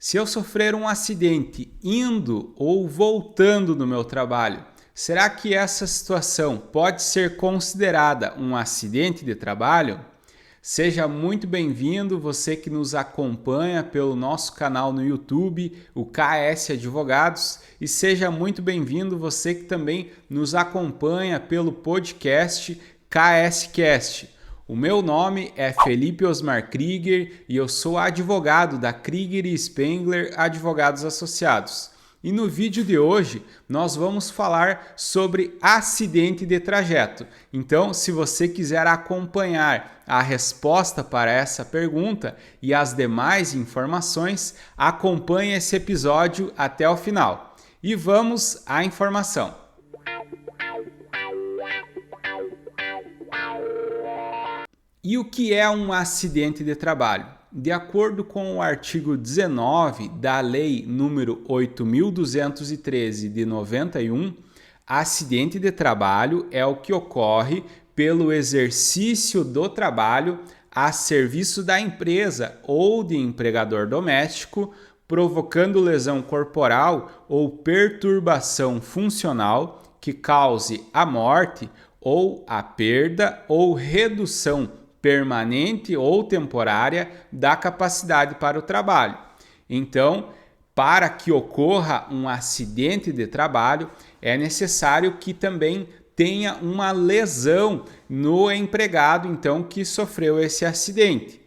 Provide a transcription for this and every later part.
Se eu sofrer um acidente indo ou voltando do meu trabalho, será que essa situação pode ser considerada um acidente de trabalho? Seja muito bem-vindo, você que nos acompanha pelo nosso canal no YouTube, o KS Advogados, e seja muito bem-vindo você que também nos acompanha pelo podcast KS Cast. O meu nome é Felipe Osmar Krieger e eu sou advogado da Krieger e Spengler Advogados Associados. E no vídeo de hoje nós vamos falar sobre acidente de trajeto. Então, se você quiser acompanhar a resposta para essa pergunta e as demais informações, acompanhe esse episódio até o final. E vamos à informação. E o que é um acidente de trabalho? De acordo com o artigo 19 da Lei nº 8.213 de 91, acidente de trabalho é o que ocorre pelo exercício do trabalho a serviço da empresa ou de empregador doméstico, provocando lesão corporal ou perturbação funcional que cause a morte ou a perda ou redução permanente ou temporária da capacidade para o trabalho. Então, para que ocorra um acidente de trabalho, é necessário que também tenha uma lesão no empregado, então, que sofreu esse acidente.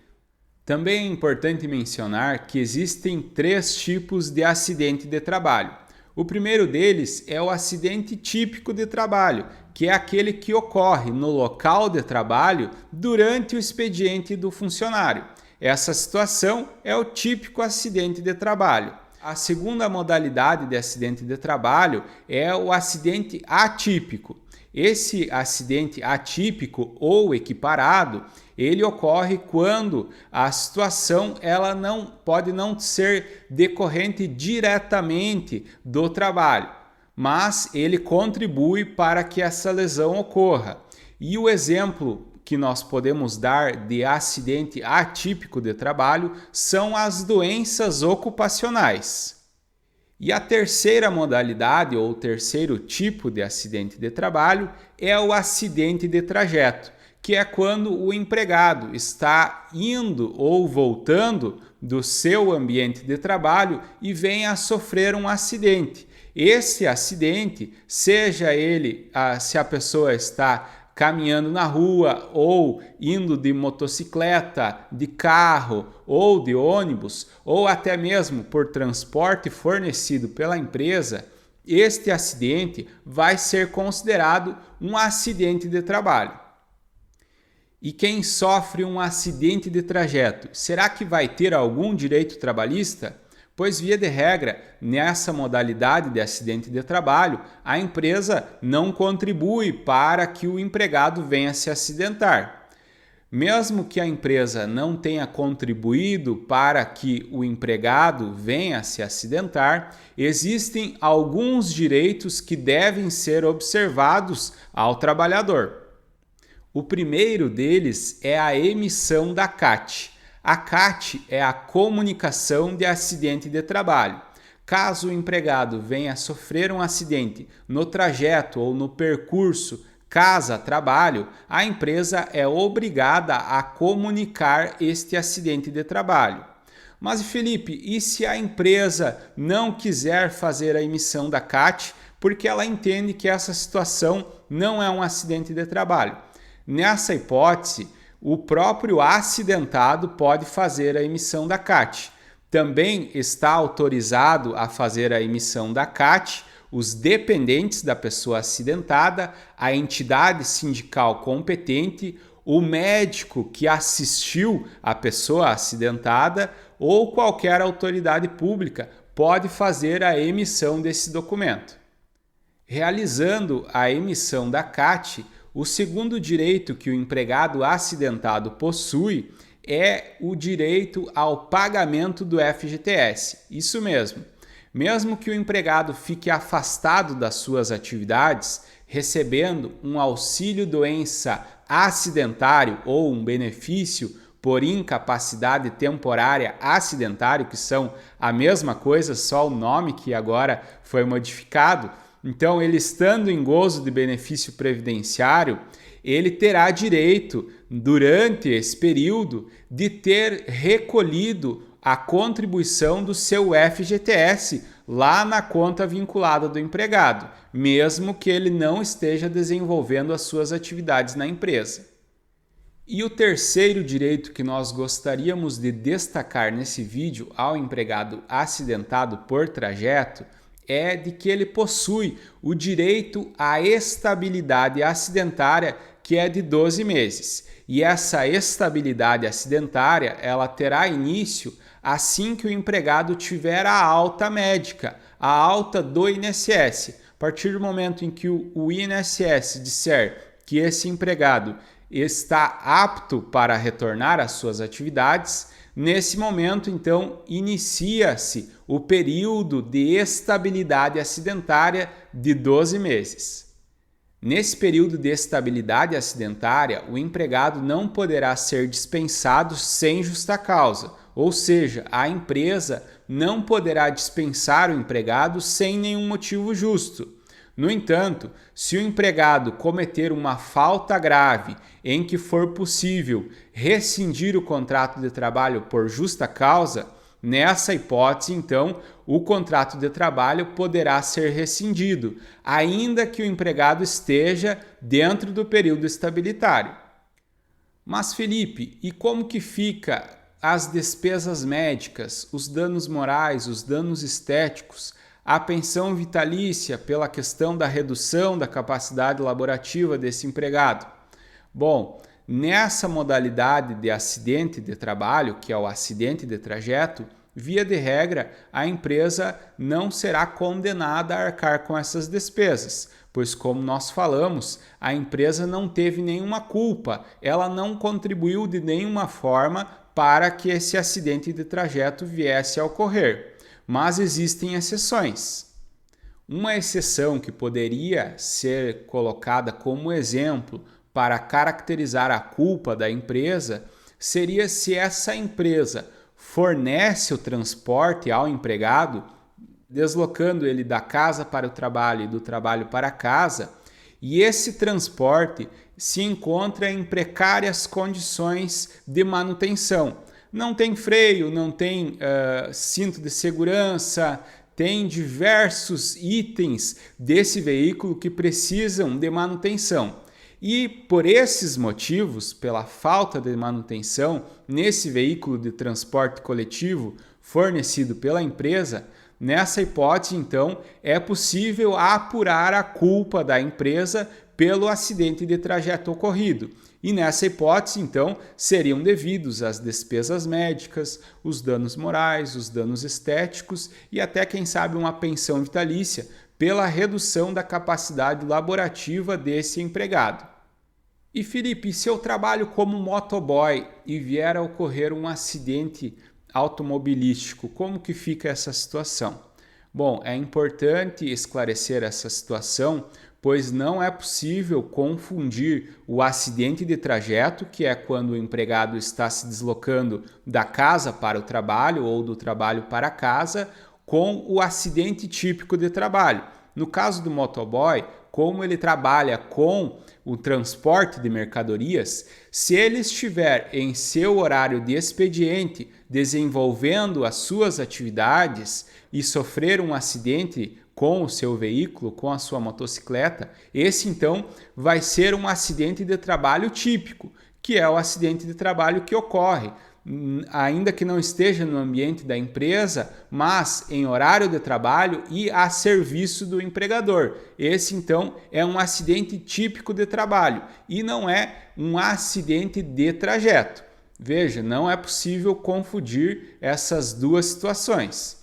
Também é importante mencionar que existem 3 tipos de acidente de trabalho. O primeiro deles é o acidente típico de trabalho, que é aquele que ocorre no local de trabalho durante o expediente do funcionário. Essa situação é o típico acidente de trabalho. A segunda modalidade de acidente de trabalho é o acidente atípico. Esse acidente atípico ou equiparado, ele ocorre quando a situação ela pode não ser decorrente diretamente do trabalho, mas ele contribui para que essa lesão ocorra. E o exemplo que nós podemos dar de acidente atípico de trabalho são as doenças ocupacionais. E a terceira modalidade ou terceiro tipo de acidente de trabalho é o acidente de trajeto, que é quando o empregado está indo ou voltando do seu ambiente de trabalho e vem a sofrer um acidente. Esse acidente, seja ele se a pessoa está caminhando na rua ou indo de motocicleta, de carro ou de ônibus, ou até mesmo por transporte fornecido pela empresa, este acidente vai ser considerado um acidente de trabalho. E quem sofre um acidente de trajeto, será que vai ter algum direito trabalhista? Pois, via de regra, nessa modalidade de acidente de trabalho, a empresa não contribui para que o empregado venha se acidentar. Mesmo que a empresa não tenha contribuído para que o empregado venha se acidentar, existem alguns direitos que devem ser observados ao trabalhador. O primeiro deles é a emissão da CAT. A CAT é a comunicação de acidente de trabalho. Caso o empregado venha a sofrer um acidente no trajeto ou no percurso casa-trabalho, a empresa é obrigada a comunicar este acidente de trabalho. Mas, Felipe, e se a empresa não quiser fazer a emissão da CAT porque ela entende que essa situação não é um acidente de trabalho? Nessa hipótese, o próprio acidentado pode fazer a emissão da CAT. Também está autorizado a fazer a emissão da CAT os dependentes da pessoa acidentada, a entidade sindical competente, o médico que assistiu a pessoa acidentada ou qualquer autoridade pública pode fazer a emissão desse documento. Realizando a emissão da CAT, o segundo direito que o empregado acidentado possui é o direito ao pagamento do FGTS. Isso mesmo. Mesmo que o empregado fique afastado das suas atividades, recebendo um auxílio-doença acidentário ou um benefício por incapacidade temporária acidentária, que são a mesma coisa, só o nome que agora foi modificado. Então, ele estando em gozo de benefício previdenciário, ele terá direito, durante esse período, de ter recolhido a contribuição do seu FGTS lá na conta vinculada do empregado, mesmo que ele não esteja desenvolvendo as suas atividades na empresa. E o terceiro direito que nós gostaríamos de destacar nesse vídeo ao empregado acidentado por trajeto é de que ele possui o direito à estabilidade acidentária, que é de 12 meses. E essa estabilidade acidentária, ela terá início assim que o empregado tiver a alta médica, a alta do INSS. A partir do momento em que o INSS disser que esse empregado está apto para retornar às suas atividades, nesse momento, então, inicia-se o período de estabilidade acidentária de 12 meses. Nesse período de estabilidade acidentária, o empregado não poderá ser dispensado sem justa causa, ou seja, a empresa não poderá dispensar o empregado sem nenhum motivo justo. No entanto, se o empregado cometer uma falta grave em que for possível rescindir o contrato de trabalho por justa causa, nessa hipótese, então, o contrato de trabalho poderá ser rescindido, ainda que o empregado esteja dentro do período estabilitário. Mas, Felipe, e como que fica as despesas médicas, os danos morais, os danos estéticos, a pensão vitalícia pela questão da redução da capacidade laborativa desse empregado? Bom, nessa modalidade de acidente de trabalho, que é o acidente de trajeto, via de regra, a empresa não será condenada a arcar com essas despesas, pois, como nós falamos, a empresa não teve nenhuma culpa, ela não contribuiu de nenhuma forma para que esse acidente de trajeto viesse a ocorrer. Mas existem exceções. Uma exceção que poderia ser colocada como exemplo para caracterizar a culpa da empresa seria se essa empresa fornece o transporte ao empregado, deslocando ele da casa para o trabalho e do trabalho para casa, e esse transporte se encontra em precárias condições de manutenção. Não tem freio, não tem cinto de segurança, tem diversos itens desse veículo que precisam de manutenção. E por esses motivos, pela falta de manutenção nesse veículo de transporte coletivo fornecido pela empresa, nessa hipótese, então, é possível apurar a culpa da empresa pelo acidente de trajeto ocorrido. E nessa hipótese, então, seriam devidos as despesas médicas, os danos morais, os danos estéticos e até, quem sabe, uma pensão vitalícia pela redução da capacidade laborativa desse empregado. E Felipe, se eu trabalho como motoboy e vier a ocorrer um acidente automobilístico, como que fica essa situação? Bom, é importante esclarecer essa situação, pois não é possível confundir o acidente de trajeto, que é quando o empregado está se deslocando da casa para o trabalho ou do trabalho para casa, com o acidente típico de trabalho. No caso do motoboy, como ele trabalha com o transporte de mercadorias, se ele estiver em seu horário de expediente desenvolvendo as suas atividades e sofrer um acidente com o seu veículo, com a sua motocicleta, esse então vai ser um acidente de trabalho típico, que é o acidente de trabalho que ocorre, ainda que não esteja no ambiente da empresa, mas em horário de trabalho e a serviço do empregador. Esse então é um acidente típico de trabalho e não é um acidente de trajeto. Veja, não é possível confundir essas duas situações.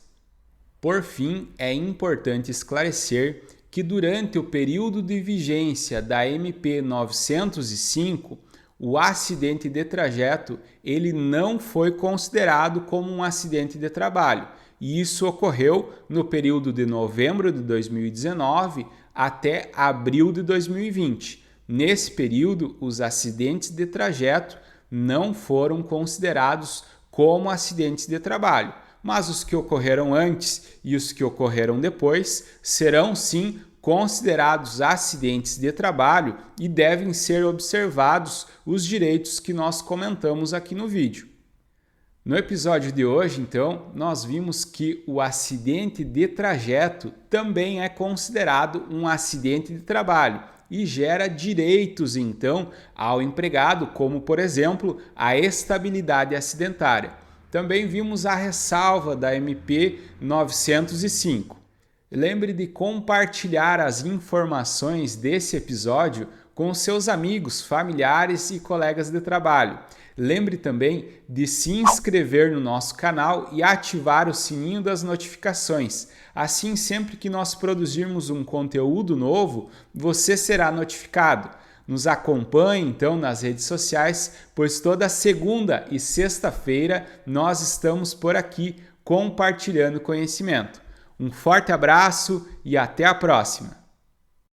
Por fim, é importante esclarecer que durante o período de vigência da MP 905, o acidente de trajeto ele não foi considerado como um acidente de trabalho. E isso ocorreu no período de novembro de 2019 até abril de 2020. Nesse período, os acidentes de trajeto não foram considerados como acidentes de trabalho, mas os que ocorreram antes e os que ocorreram depois serão sim considerados acidentes de trabalho e devem ser observados os direitos que nós comentamos aqui no vídeo. No episódio de hoje, então, nós vimos que o acidente de trajeto também é considerado um acidente de trabalho e gera direitos, então, ao empregado, como, por exemplo, a estabilidade acidentária. Também vimos a ressalva da MP 905. Lembre de compartilhar as informações desse episódio com seus amigos, familiares e colegas de trabalho. Lembre também de se inscrever no nosso canal e ativar o sininho das notificações. Assim, sempre que nós produzirmos um conteúdo novo, você será notificado. Nos acompanhe então nas redes sociais, pois toda segunda e sexta-feira nós estamos por aqui compartilhando conhecimento. Um forte abraço e até a próxima!